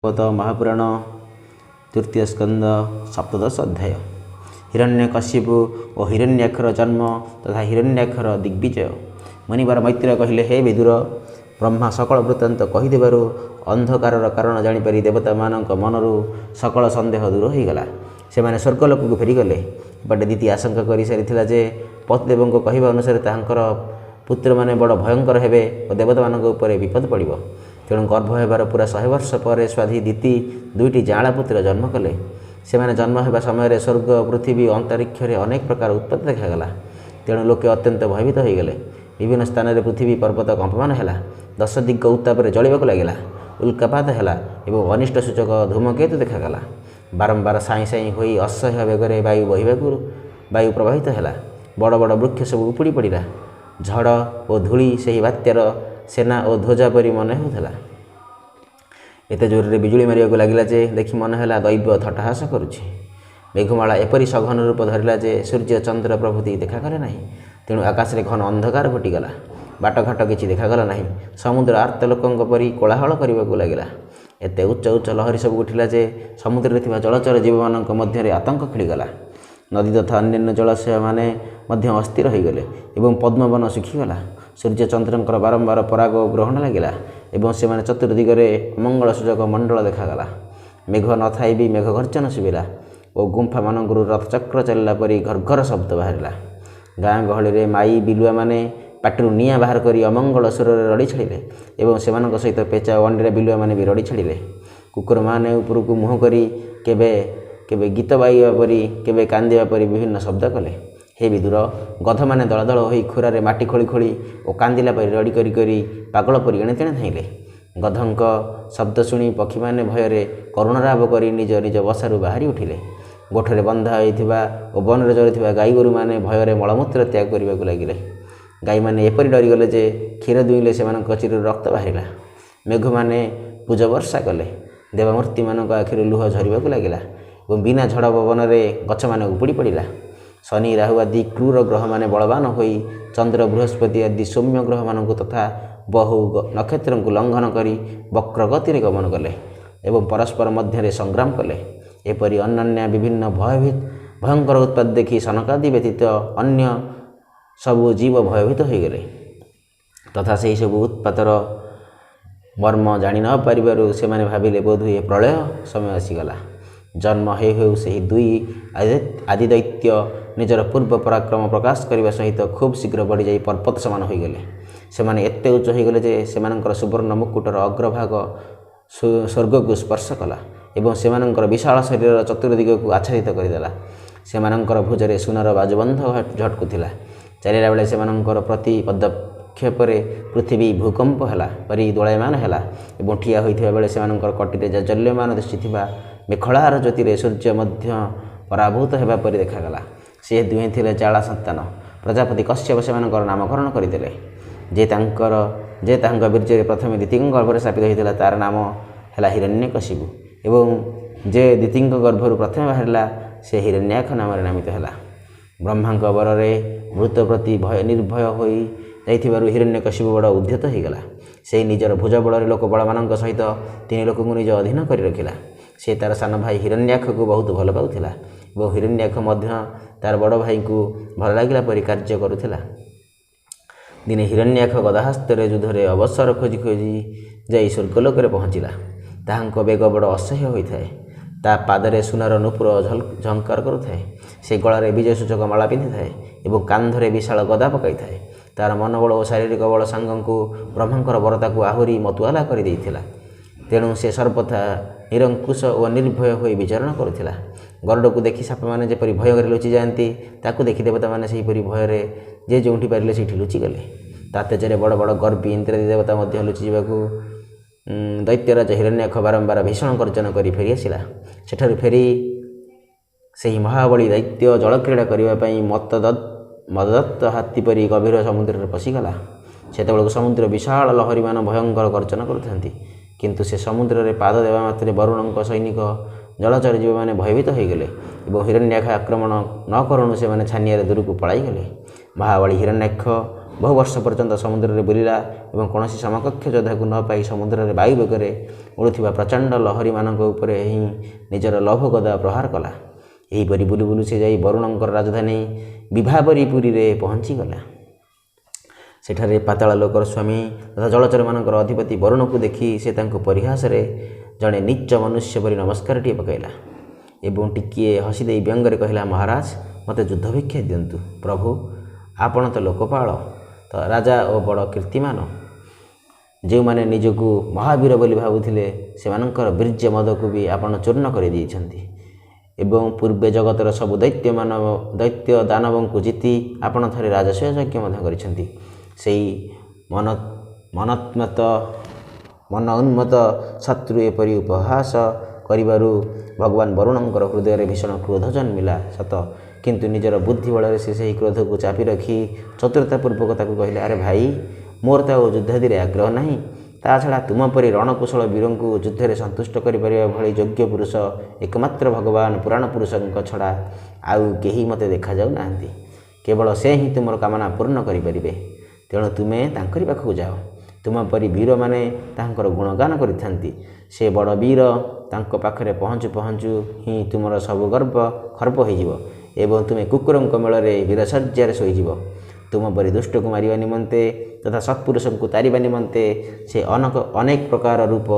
भागवत महापुराण तृतीय स्कंद सप्तदश अध्याय। हिरण्यकश्यप और हिरण्याक्षर जन्म तथा हिरण्याक्षर दिग्विजय। मुनिवर मैत्र कहिले, हे विदुर, ब्रह्मा सकल वृत्तांत कहीदेबारु अंधकारर कारण जाणिपारि देवता मानक मनरू सकल संदेह दूर होईगला। सेमाने स्वर्गलोक को फेरीगले। बट दीति आशंका कर सारी जे पतिदेव कहवा अनुसार तांकर पुत्र माने बड़ भयंकर हेबे और देवता मानक उपरे विपद पड़िबो। तेणु गर्भ होबार पूरा 100 वर्ष पर स्वाधी दीति दुईटी जाँला पुत्र जन्म कले। सेमाने जन्म होगा समय स्वर्ग पृथ्वी अंतरिक्ष अनेक प्रकार उत्पत्ति देखागला। तेणु लोके अत्यंत भयभीत होईगले। विभिन्न स्थान में पृथ्वी पर्वत कंपमान है, 10 दिग्ग उत्ताप जलिबाक लगिला, उल्कापात है और अनिष्ट सूचक धूमकेतु देखागला। बारंबार साई साई होई असह्य बेगर वायु प्रवाहित है। बड़ बड़ वृक्ष सब उपुड़ी पड़ा। झड़ और धूली से बात्यार सेना और ध्वजा परी मन होता। एत जोर रे बिजुली मारिया लगिला जे देखि मन है दैव थट्टाहास करुछि। मेघमाला एपरी सघन रूप धरला जे सूर्य चंद्र प्रभृति देखागले ना। तेणु आकाश में घन अंधकार घटिगला। बाटघाट किछि देखागला ना। समुद्र आर्त लोकों परी कोलाहल करने लगिला। एते उच्च उच्च लहरी सब उठिला जे समुद्र में जलचर जीव मानक मध्य आतंक खेलीगला। नदी तथा अन्य जलाशय माने मध्य अस्थिर होईगले एवं पद्मवन सुखीगला। सूर्य चंद्रंकर बारंबार पराग ग्रहण लगिला एवं से माने चतुर्दिगरे मंगल सूचक मंडल देखागला। मेघ न थाई भी मेघ गर्जन शुभिला और गुंफा मानकरू रथचक्र चलला परी घरघर शब्द बाहरिला। गाँ गहली रे माई बिलुआ माने पाटिरू निआं बाहर करी अमंगल सुर रड़ी छाड़िले एवं सेमानक सहित पेचा और अंडीरा बिलुआ माने भी रड़ी छाड़िले। कुकुर माने उपरकू मुह करी केबे केबे गीत गाइबा परी केबे कांदिबा परी विभिन्न शब्द कले। हे विदुर, गध माने दल दल होई खुरारे माटी खोली खोली और कांदिला परी रड़ी करी करी पागल परी एणे तेणे धाइले। गधंक शब्द शुणी पक्षी माने भୟରେ करुणाराव करी निज निज बसारू बाहरी उठिले। गोठरे बंधा होइथिबा और बनरे चरुथिबा गाई गोरु माने भୟରେ मलमूत्र त्याग करिबाकू लागिले। गाई माने एपरी डरिगले जे क्षीर दुइले सेमानक चिरु रक्त बाहरिला। मेघ माने पूज वर्षा कले। देवमूर्ति मानक आखिरु लुह झरिबाकू लागिला और बिना झड़ पवन में गछ माने उपुड़ी पड़ा। शनि राहु आदि क्रूर ग्रह माने बलवान होई चंद्र बृहस्पति आदि सौम्य ग्रह मानक तथा बहु नक्षत्र को लंघन करी वक्र गति गमन कले एवं परस्पर मध्य संग्राम कले। एपरी अन्य विभिन्न भयंकर उत्पात देखि सनकादि व्यतीत अन्य सबु जीव भयभीत होईगले तथा से सब उत्पातर मर्म जानि न पारिबारु सेमाने भाविले बोधहुए प्रलय समय आसीगला। जन्म हेउ से दुई आदिदैत्य निजर पूर्व पराक्रम प्रकाश करने सहित खूब शीघ्र बढ़ी जाई पर्वत समान होईगले। सेमाने एते उच्च होईगले जे सेमानंकर सुवर्ण मुकुटर अग्रभाग स्वर्ग को स्पर्श कला एवं सेमानंकर विशाल शरीर चतुर्दिग को आच्छादित करदेला। सेमानंकर भुजरे सुनार बाजुबंध झटकुथिला। चलिला बेले सेमानंकर प्रति पदक्षेपरे पृथ्वी भूकंप हैला परी दोलायमान हैला एवं ठिया होइथिबा बेले सेमानंकर कटिरे जाज्वल्यमान दिशुथिबा मेखलार ज्योतिर सूर्य मध्य पराभूत होगा परी देखागला। से दुहें थिले जाला संतान। प्रजापति कश्यप सेमानकर नामकरण करदेले। जे तांकर वीर्य प्रथम दितिंग गर्भरे स्थापित होइतिला तार नाम हैला हिरण्यकशिपु एवं जे दितिंग गर्भरु प्रथम बाहरिला से हिरण्याक्ष नाम नामित हैला। ब्रह्मांक बରରେ मृत प्रति भय निर्भय होई जाइथिबारु हिरण्यकशिपु बड़ उद्यत होईगला। से निजर भुज बଳରେ लोक बलमानक सहित 3 लोक को निज अधीन करि रखिला। से तार सान भाई हिरण्याक्ष को बहुत भल पाउथिला और हिरण्याक्ष मध्य तार बड़ भाई को भल लागिला परी कार्य करुथिला। दिने हिरण्याक्ष गदाहस्तर युद्धरे अवसर खोजी खोजी जाई स्वर्गलोक रे पहुँचिला। ताहांको बेग बड़ असह्य होइथाए। ता पादरे सुनार नूपुर झंकार करुथाए। से गଳାରେ विजय सूचक माला पिंधि थाए एवं कांधरे विशाल गदा पकाई थाए। तार मनोबल और शारीरिक बल सांगंकु ब्रह्मांकर बरता को आहुरी मतुआला कर देइथिला। तेणु से सर्वथा निरंकुश और निर्भय हो विचरण करुथिला। गरुड़ को देखि साप मैंने जपरी भय कर लुचि जाती ताकू देखि देवता मैंने सेहीपरि भୟରେ जे जोंठी पारिले सेठी लुचिगले। ता तेजरे बड़ बड़ गर्वी इंद्रादि देवता मध्य लुचि जावाकू दैत्यराज हिरण्याक्ष बारंबार भीषण गर्जन करी फेरी आसिला। सेठारु फेरी सेही महाबली दैत्य जलक्रीड़ा करने मददत्त हाथी परी गभीर समुद्र में पशिगला। सेतेबेलକୁ समुद्र विशाल लहरी मान भयंकर गर्जन करुथांती किंतु से समुद्र रे पाद देवा मात्रे वरुणଙ୍କ सैनिक जलचर जीव माने भयभीत होईगले एवं हिरण्याक्ष आक्रमण न करुणु से माने छानियारे दूर को पळाई गले। महाबली हिरण्याक्ष ବହୁ ବର୍ଷ ପର୍ଯ୍ୟନ୍ତ ସମୁଦ୍ରରେ ବୁଲିଲା ଏବଂ କୌଣସି ସମକକ୍ଷ ଯୋଦ୍ଧାକୁ ନ ପାଇ ସମୁଦ୍ରରେ ବାୟୁ ବେଗରେ ଉଡ଼ୁଥିବା ପ୍ରଚଣ୍ଡ ଲହରୀମାନଙ୍କ ଉପରେ ହିଁ ନିଜର ଲୌହଗଦା ପ୍ରହାର କଲା। ଏହିପରି ବୁଲୁ ବୁଲୁ ସେ ଯାଇ ବରୁଣଙ୍କର ରାଜଧାନୀ ବିଭାବରୀପୁରୀରେ ପହଞ୍ଚିଗଲା। ସେଠାରେ ପାତାଳ ଲୋକର ସ୍ୱାମୀ ତଥା ଜଳଚରମାନଙ୍କର ଅଧିପତି ବରୁଣକୁ ଦେଖି ସେ ତାଙ୍କୁ ପରିହାସରେ ଜଣେ ନୀଚ ମନୁଷ୍ୟ ପରି ନମସ୍କାରଟିଏ ପକାଇଲା ଏବଂ ଟିକିଏ ହସି ଦେଇ ବ୍ୟଙ୍ଗରେ କହିଲା, ମହାରାଜ, ମୋତେ ଯୁଦ୍ଧ ଭିକ୍ଷା ଦିଅନ୍ତୁ। ପ୍ରଭୁ, ଆପଣ ତ ଲୋକପାଳ, ତ ରାଜା ଓ ବଡ଼ କୀର୍ତ୍ତିମାନ। ଯେଉଁମାନେ ନିଜକୁ ମହାବୀର ବୋଲି ଭାବୁଥିଲେ ସେମାନଙ୍କର ବୀର୍ଯ୍ୟ ମଦକୁ ବି ଆପଣ ଚୂର୍ଣ୍ଣ କରିଦେଇଛନ୍ତି ଏବଂ ପୂର୍ବେ ଜଗତର ସବୁ ଦୈତ୍ୟ ଦାନବଙ୍କୁ ଜିତି ଆପଣ ଥରେ ରାଜସ୍ୱ ଯଜ୍ଞ ମଧ୍ୟ କରିଛନ୍ତି। ସେଇ ମନ ଉନ୍ମତ୍ତ ଶତ୍ରୁ ଏପରି ଉପହାସ କରିବାରୁ ଭଗବାନ ବରୁଣଙ୍କର ହୃଦୟରେ ଭୀଷଣ କ୍ରୋଧ ଜନ୍ମିଲା ସତ, କିନ୍ତୁ ନିଜର ବୁଦ୍ଧି ବଳରେ ସେ ସେହି କ୍ରୋଧକୁ ଚାପି ରଖି ଚତୁରତାପୂର୍ବକ ତାକୁ କହିଲେ, ଆରେ ଭାଇ, ମୋର ତ ଆଉ ଯୁଦ୍ଧାଦିରେ ଆଗ୍ରହ ନାହିଁ। ତା ଛଡ଼ା ତୁମ ପରି ରଣକୁଶଳ ବୀରଙ୍କୁ ଯୁଦ୍ଧରେ ସନ୍ତୁଷ୍ଟ କରିପାରିବା ଭଳି ଯୋଗ୍ୟ ପୁରୁଷ ଏକମାତ୍ର ଭଗବାନ ପୁରାଣ ପୁରୁଷଙ୍କ ଛଡ଼ା ଆଉ କେହି ମୋତେ ଦେଖାଯାଉ ନାହାନ୍ତି। କେବଳ ସେ ହିଁ ତୁମର କାମନା ପୂର୍ଣ୍ଣ କରିପାରିବେ। ତେଣୁ ତୁମେ ତାଙ୍କରି ପାଖକୁ ଯାଅ। ତୁମ ପରି ବୀରମାନେ ତାହାଙ୍କର ଗୁଣଗାନ କରିଥାନ୍ତି। ସେ ବଡ଼ ବୀର, ତାଙ୍କ ପାଖରେ ପହଞ୍ଚୁ ପହଞ୍ଚୁ ହିଁ ତୁମର ସବୁ ଗର୍ବ ଖର୍ବ ହୋଇଯିବ ଏବଂ ତୁମେ କୁକୁରଙ୍କ ମେଳରେ ବୀରଶଯ୍ୟାରେ ଶୋଇଯିବ। ତୁମ ପରି ଦୁଷ୍ଟକୁ ମାରିବା ନିମନ୍ତେ ତଥା ସତ୍ପୁରୁଷଙ୍କୁ ତାରିବା ନିମନ୍ତେ ସେ ଅନେକ ପ୍ରକାର ରୂପ